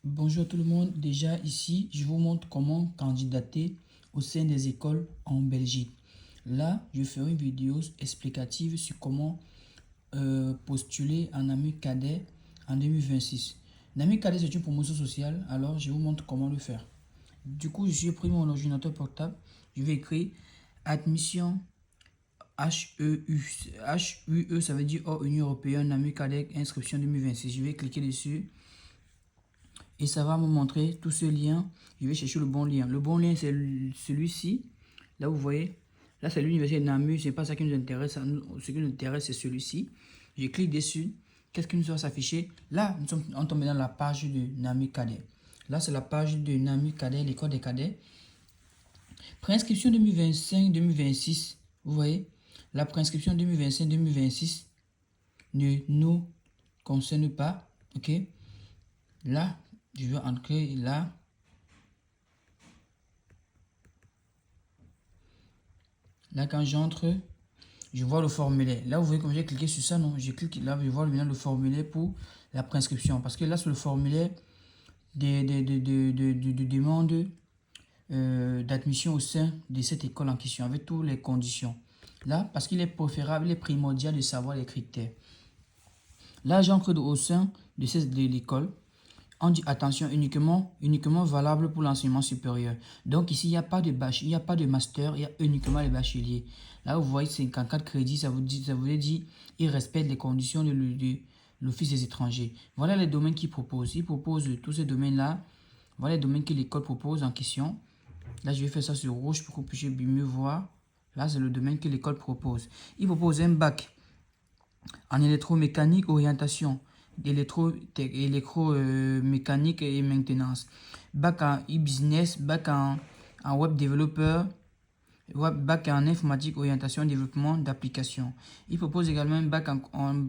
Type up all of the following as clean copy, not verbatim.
Bonjour tout le monde, déjà ici je vous montre comment candidater au sein des écoles en Belgique. Là je ferai une vidéo explicative sur comment postuler en AMU Cadet en 2026. L'AMU Cadet c'est une promotion sociale, alors je vous montre comment le faire. Du coup je suis pris mon ordinateur portable, je vais écrire admission HEU. HUE ça veut dire hors Union Européenne, AMU Cadet inscription 2026. Je vais cliquer dessus. Et ça va me montrer tous ces liens. Je vais chercher le bon lien. Le bon lien, c'est celui-ci. Là, vous voyez. Là, c'est l'université de Namur. Ce n'est pas ça qui nous intéresse. Ce qui nous intéresse, c'est celui-ci. Je clique dessus. Qu'est-ce qui nous va s'afficher? Là, nous sommes tombés dans la page de Namur Cadet. Là, c'est la page de Namur Cadet, l'école des cadets. Préinscription 2025-2026. Vous voyez. La préinscription 2025-2026 ne nous concerne pas. OK. Là, je vais entrer là. Là, quand j'entre, je vois le formulaire. Là, vous voyez comme j'ai cliqué sur ça, non? Je clique là, je vois maintenant le formulaire pour la préinscription. Parce que là, c'est le formulaire de demande d'admission au sein de cette école en question, avec toutes les conditions. Là, parce qu'il est préférable, il est primordial de savoir les critères. Là, j'entre au sein de l'école. On dit attention uniquement valable pour l'enseignement supérieur. Donc ici, il n'y a pas de bachelier, il n'y a pas de master, il y a uniquement les bacheliers. Là, vous voyez 54 crédits, ça vous dit, il respecte les conditions de l'Office des étrangers. Voilà les domaines qu'il propose. Il propose tous ces domaines-là. Voilà les domaines que l'école propose en question. Là, je vais faire ça sur rouge pour que vous puissiez mieux voir. Là, c'est le domaine que l'école propose. Il propose un bac en électromécanique, orientation, électromécanique et maintenance. Bac en e-business, bac en web développeur, bac en informatique, orientation, développement d'applications. Il propose également un bac en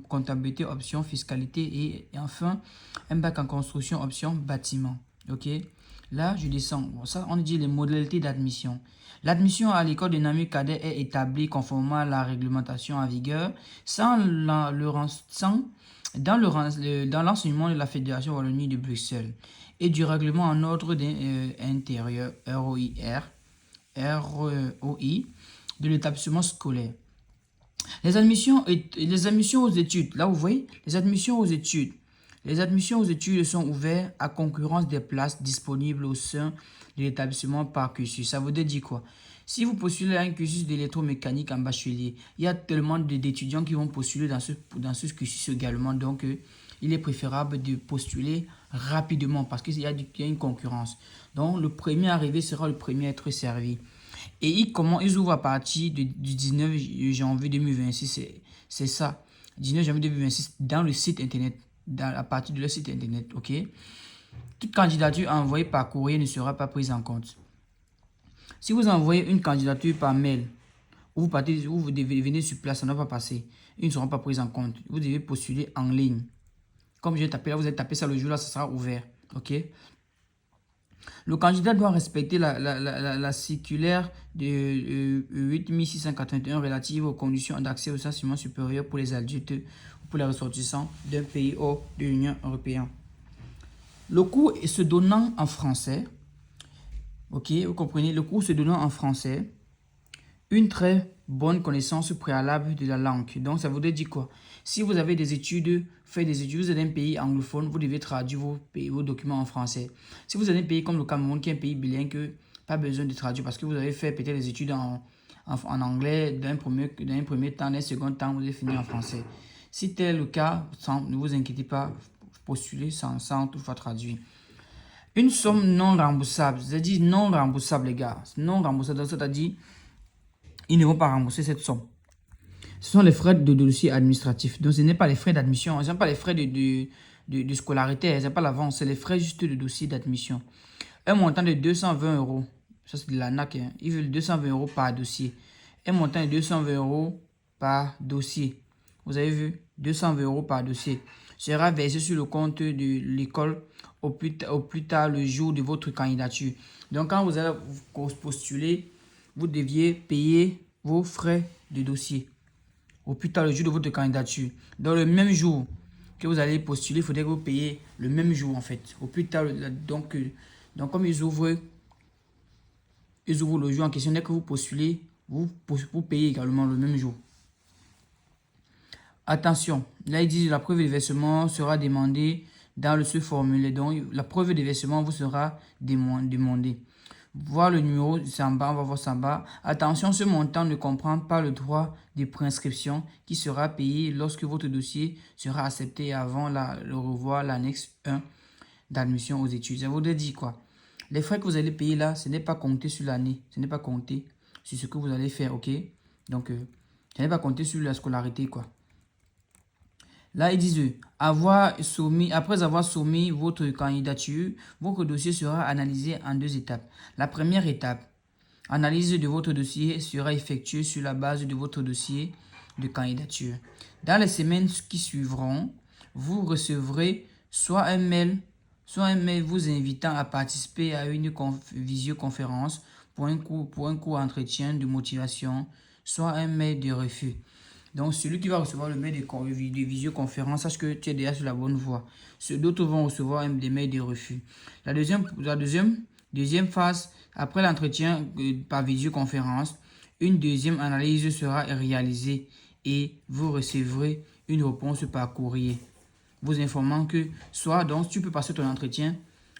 comptabilité, option fiscalité et enfin un bac en construction, option bâtiment. Ok. Là, je descends. Bon, ça, on dit les modalités d'admission. L'admission à l'école de Namur Cadet est établie conformément à la réglementation en vigueur dans l'enseignement de la Fédération Wallonie de Bruxelles et du règlement en ordre intérieur ROI de l'établissement scolaire. Les admissions aux études, là vous voyez, les admissions aux études sont ouvertes à concurrence des places disponibles au sein de l'établissement par cursus. Ça veut dire quoi? Si vous postulez à un cursus d'électromécanique en bachelier, il y a tellement d'étudiants qui vont postuler dans ce cursus également. Donc, il est préférable de postuler rapidement parce qu'il y a une concurrence. Donc, le premier arrivé sera le premier à être servi. Et ils ouvrent à partir du 19 janvier 2026. C'est ça. 19 janvier 2026 dans le site internet. À partir de leur site internet. OK? Toute candidature envoyée par courrier ne sera pas prise en compte. Si vous envoyez une candidature par mail, ou vous venez sur place, ça ne va pas passer. Ils ne seront pas pris en compte. Vous devez postuler en ligne. Comme je vais taper là, vous allez taper ça le jour là, ça sera ouvert. OK? Le candidat doit respecter la circulaire de 8681 relative aux conditions d'accès au enseignement supérieur pour les adultes ou pour les ressortissants d'un pays hors de l'Union européenne. Le cours se donnant en français, ok, vous comprenez, le cours se donnant en français, une très bonne connaissance préalable de la langue. Donc, ça voudrait dire quoi? Si vous avez des études, faites des études, vous êtes un pays anglophone, vous devez traduire vos documents en français. Si vous êtes un pays comme le Cameroun, qui est un pays bilingue, pas besoin de traduire parce que vous avez fait peut-être des études en anglais d'un premier temps, d'un second temps, vous allez finir en français. Si tel est le cas, ne vous inquiétez pas, postulez sans toutefois traduire. Une somme non remboursable, c'est-à-dire non remboursable, les gars. Non remboursable, c'est-à-dire ils ne vont pas rembourser cette somme. Ce sont les frais de dossier administratif. Donc, ce n'est pas les frais d'admission. Ce n'est pas les frais de scolarité. Ce n'est pas l'avance. C'est les frais juste de dossier d'admission. Un montant de 220 euros. Ça, c'est de l'ANAC. Hein. Ils veulent 220 euros par dossier. Un montant de 220 euros par dossier. Vous avez vu? 220 euros par dossier. Sera versé sur le compte de l'école au plus tard le jour de votre candidature. Donc, quand vous allez postuler, vous deviez payer vos frais de dossier au plus tard le jour de votre candidature. Dans le même jour que vous allez postuler, il faudrait que vous payiez le même jour en fait. Au plus tard, donc comme ils ouvrent le jour en question, dès que vous postulez, vous payez également le même jour. Attention, là il dit la preuve de versement sera demandée dans ce formulaire. Donc la preuve de versement vous sera demandée. Voir le numéro, c'est en bas, on va voir ça en bas. Attention, ce montant ne comprend pas le droit de préinscription qui sera payé lorsque votre dossier sera accepté avant le revoir l'annexe 1 d'admission aux études. Ça voudrait dire quoi? Les frais que vous allez payer là, ce n'est pas compté sur l'année, ce n'est pas compté sur ce que vous allez faire, ok? Donc, ce n'est pas compté sur la scolarité, quoi. Là, ils disent, après avoir soumis votre candidature, votre dossier sera analysé en 2 étapes. La première étape, analyse de votre dossier sera effectuée sur la base de votre dossier de candidature. Dans les semaines qui suivront, vous recevrez soit un mail vous invitant à participer à une visioconférence pour un court entretien de motivation, soit un mail de refus. Donc, celui qui va recevoir le mail de visioconférence, sache que tu es déjà sur la bonne voie. D'autres vont recevoir des mails de refus. La deuxième phase, après l'entretien par visioconférence, une deuxième analyse sera réalisée et vous recevrez une réponse par courrier. Vous informant que soit donc tu peux passer ton entretien,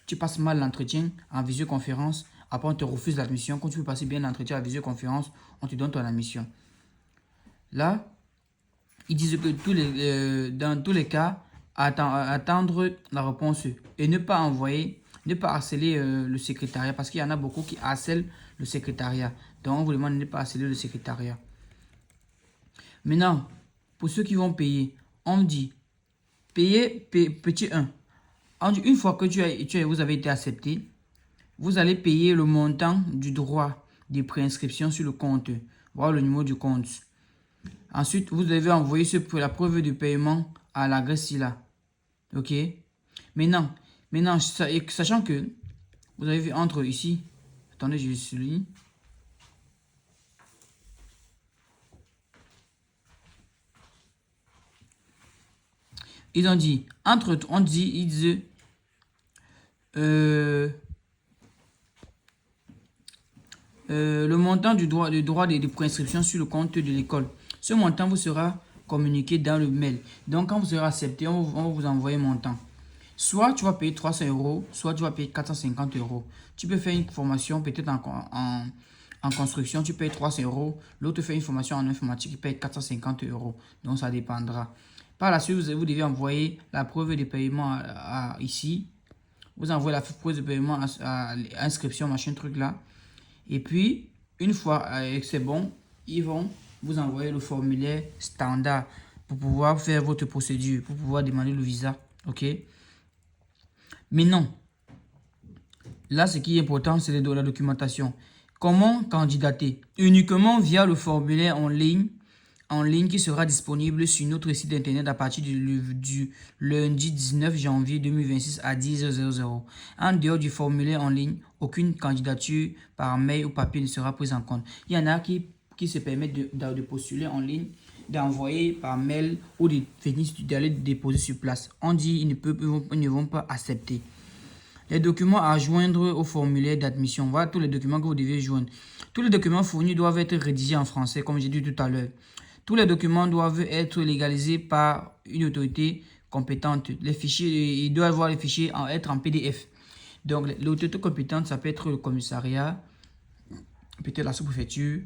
tu passes mal l'entretien en visioconférence, après on te refuse l'admission. Quand tu peux passer bien l'entretien en visioconférence, on te donne ton admission. Là, ils disent que dans tous les cas, attendre la réponse et ne pas harceler le secrétariat parce qu'il y en a beaucoup qui harcèlent le secrétariat. Donc, on vous demande de ne pas harceler le secrétariat. Maintenant, pour ceux qui vont payer, on dit payer petit 1. On dit une fois que vous avez été accepté, vous allez payer le montant du droit de préinscription sur le compte. Voilà le numéro du compte. Ensuite, vous devez envoyer la preuve de paiement à l'adresse là. Ok. Maintenant, sachant que vous avez vu entre ici. Attendez, je souligne. Ils ont dit, le montant du droit de préinscription sur le compte de l'école. Ce montant vous sera communiqué dans le mail. Donc, quand vous serez accepté, on va vous envoyer un montant. Soit tu vas payer 300 €, soit tu vas payer 450 €. Tu peux faire une formation peut-être en construction, tu payes 300 €. L'autre fait une formation en informatique, il paye 450 €. Donc, ça dépendra. Par la suite, vous devez envoyer la preuve de paiement ici. Vous envoyez la preuve de paiement à l'inscription, machin truc là. Et puis, une fois que c'est bon, ils vont vous envoyer le formulaire standard pour pouvoir faire votre procédure, pour pouvoir demander le visa. Ok? Maintenant, là, ce qui est important, c'est la documentation. Comment candidater? Uniquement via le formulaire en ligne qui sera disponible sur notre site internet à partir du lundi 19 janvier 2026 à 10h00. En dehors du formulaire en ligne, aucune candidature par mail ou papier ne sera prise en compte. Il y en a qui se permettent de postuler en ligne, d'envoyer par mail ou d'aller déposer sur place. On dit ils ne vont pas accepter. Les documents à joindre au formulaire d'admission. Voilà tous les documents que vous devez joindre. Tous les documents fournis doivent être rédigés en français, comme j'ai dit tout à l'heure. Tous les documents doivent être légalisés par une autorité compétente. Les fichiers, il doit avoir les fichiers être en PDF. Donc, l'autorité compétente, ça peut être le commissariat, peut-être la sous-préfecture,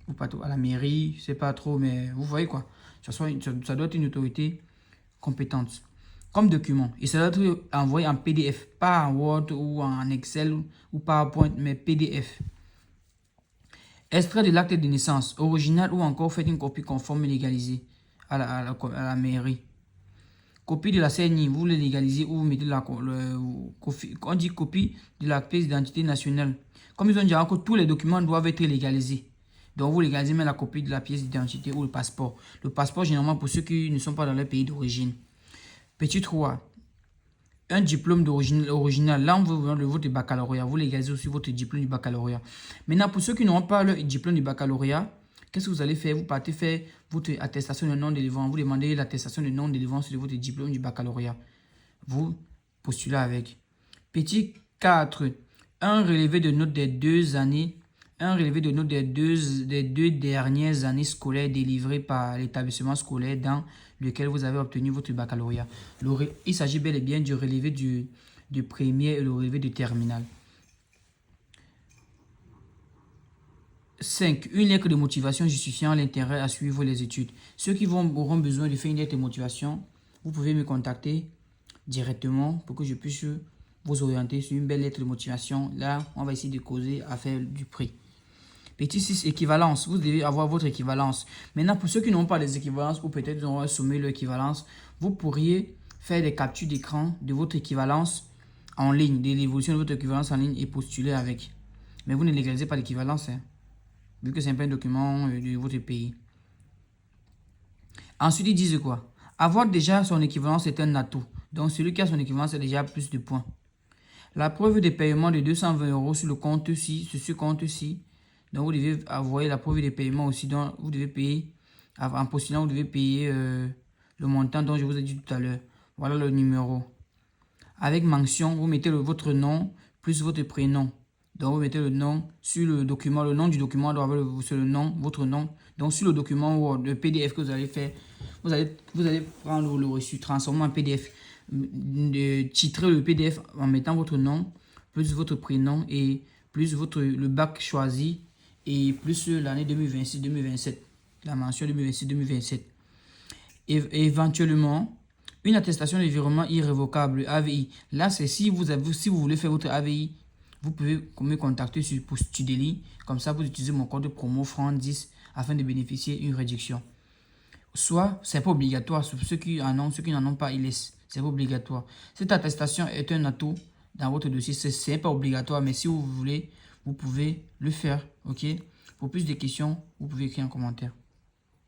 ou pas à la mairie, je sais pas trop, mais vous voyez quoi. Ça doit être une autorité compétente. Comme document, et ça doit être envoyé en PDF, pas en Word ou en Excel ou PowerPoint, mais PDF. Extrait de l'acte de naissance, original ou encore faites une copie conforme légalisée à la mairie. Copie de la CNI, vous le légalisez ou vous mettez on dit copie de la pièce d'identité nationale. Comme ils ont dit encore, tous les documents doivent être légalisés. Donc vous légalisez même la copie de la pièce d'identité ou le passeport. Le passeport, généralement, pour ceux qui ne sont pas dans leur pays d'origine. Petit 3. Un diplôme original. Là, on veut le votre baccalauréat. Vous légalisez aussi votre diplôme du baccalauréat. Maintenant, pour ceux qui n'auront pas le diplôme du baccalauréat, qu'est-ce que vous allez faire? Vous partez faire votre attestation de non-délivrance. Vous demandez l'attestation de non-délivrance de votre diplôme du baccalauréat. Vous postulez avec. Petit 4. Un relevé de notes des 2 années. Un relevé de notes des deux dernières années scolaires délivrées par l'établissement scolaire dans lequel vous avez obtenu votre baccalauréat. Il s'agit bel et bien du relevé du premier et le relevé du terminal. 5. Une lettre de motivation justifiant l'intérêt à suivre les études. Ceux qui auront besoin de faire une lettre de motivation, vous pouvez me contacter directement pour que je puisse vous orienter sur une belle lettre de motivation. Là, on va essayer de causer à faire du prix. Petit 6, équivalence. Vous devez avoir votre équivalence. Maintenant, pour ceux qui n'ont pas les équivalences ou peut-être ont soumis leur équivalence, vous pourriez faire des captures d'écran de votre équivalence en ligne, de l'évolution de votre équivalence en ligne et postuler avec. Mais vous ne légalisez pas l'équivalence, hein, vu que c'est un document de votre pays. Ensuite, ils disent quoi? Avoir déjà son équivalence est un atout. Donc, celui qui a son équivalence a déjà plus de points. La preuve de paiement de 220 € sur le compte-ci, sur ce compte-ci. Donc, vous devez avoir la preuve de paiement aussi. Donc, vous devez payer, en postulant, vous devez payer le montant dont je vous ai dit tout à l'heure. Voilà le numéro. Avec mention, vous mettez votre nom plus votre prénom. Donc, vous mettez le nom sur le document. Le nom du document doit avoir sur le nom, votre nom. Donc, sur le document Word, le PDF que vous allez faire, vous allez prendre le reçu, transformer en PDF, titrer le PDF en mettant votre nom, plus votre prénom et plus le bac choisi et plus l'année 2026-2027, la mention 2026-2027. Éventuellement, une attestation de virement irrévocable, AVI. Là, c'est si vous voulez faire votre AVI, vous pouvez me contacter sur Studeli. Comme ça, vous utilisez mon code promo FRANC10 afin de bénéficier d'une réduction. Soit, c'est pas obligatoire. Ceux qui n'en ont pas, ils laissent. C'est pas obligatoire. Cette attestation est un atout dans votre dossier. C'est pas obligatoire, mais si vous voulez, vous pouvez le faire. Ok? Pour plus de questions, vous pouvez écrire un commentaire.